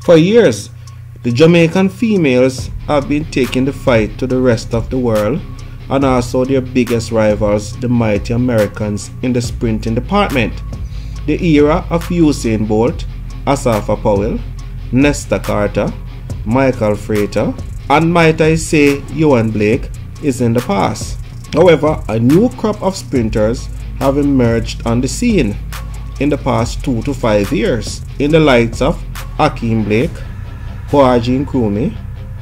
For years, the Jamaican females have been taking the fight to the rest of the world, and also their biggest rivals, the mighty Americans, in the sprinting department. The era of Usain Bolt Asafa Powell, Nexta Carter, Michael Frater, and might I say Yohan Blake is in the past. However, a new crop of sprinters have emerged on the scene in the past 2 to 5 years, in the likes of Akeem Blake, Enkrone,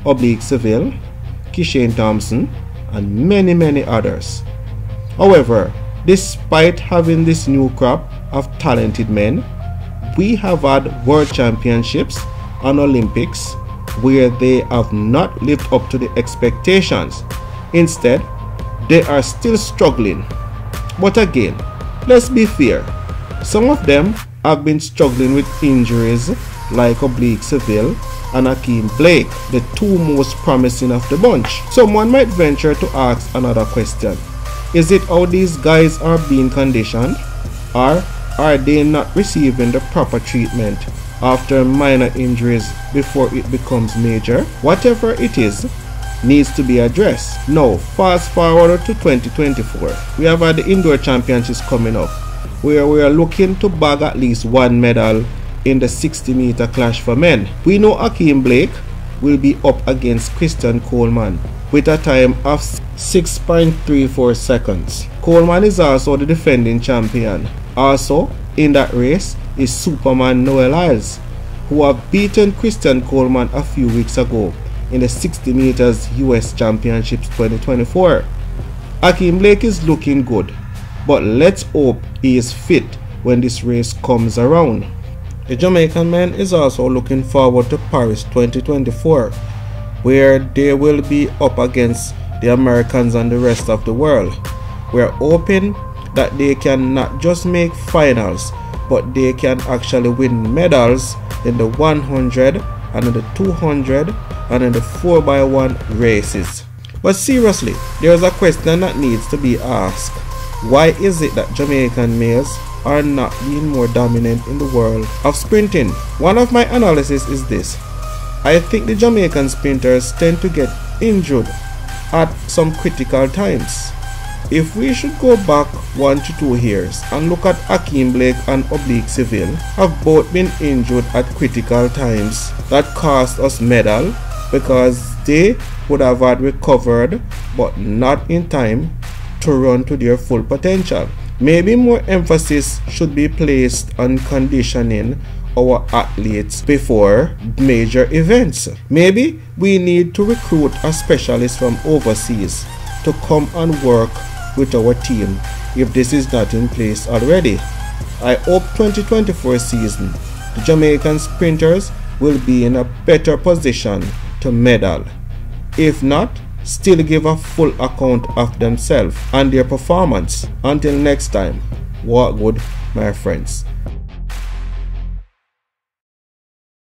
Oblique Seville, Kishane Thompson, and many others. However, despite having this new crop of talented men, we have had world championships and Olympics where they have not lived up to the expectations. Instead, they are still struggling. But again, let's be fair, some of them have been struggling with injuries like Oblique Seville and Akeem Blake, the two most promising of the bunch. Someone might venture to ask another question. Is it how these guys are being conditioned? Or are they not receiving the proper treatment after minor injuries before it becomes major? Whatever it is, needs to be addressed. Now, fast forward to 2024. We have had the indoor championships coming up, where we are looking to bag at least one medal in the 60-meter clash for men. We know Akeem Blake will be up against Christian Coleman with a time of 6.34 seconds. Coleman is also the defending champion. Also in that race is Superman Noel Lyles, who have beaten Christian Coleman a few weeks ago in the 60 meters US Championships 2024. Akeem Blake is looking good, but let's hope he is fit when this race comes around. The Jamaican man is also looking forward to Paris 2024, where they will be up against the Americans and the rest of the world. We are hoping that they can not just make finals, but they can actually win medals in the 100 and in the 200 and in the 4x1 races. But seriously, there is a question that needs to be asked. Why is it that Jamaican males are not being more dominant in the world of sprinting? One of my analysis is this. I think the Jamaican sprinters tend to get injured at some critical times. If we should go back 1 to 2 years and look at Akeem Blake and Oblique Seville, have both been injured at critical times that cost us medal because they would have had recovered but not in time to run to their full potential. Maybe more emphasis should be placed on conditioning our athletes before major events. Maybe we need to recruit a specialist from overseas to come and work with our team if this is not in place already. I hope 2024 season the Jamaican sprinters will be in a better position to medal. If not, still give a full account of themselves and their performance. Until next time, walk good, my friends.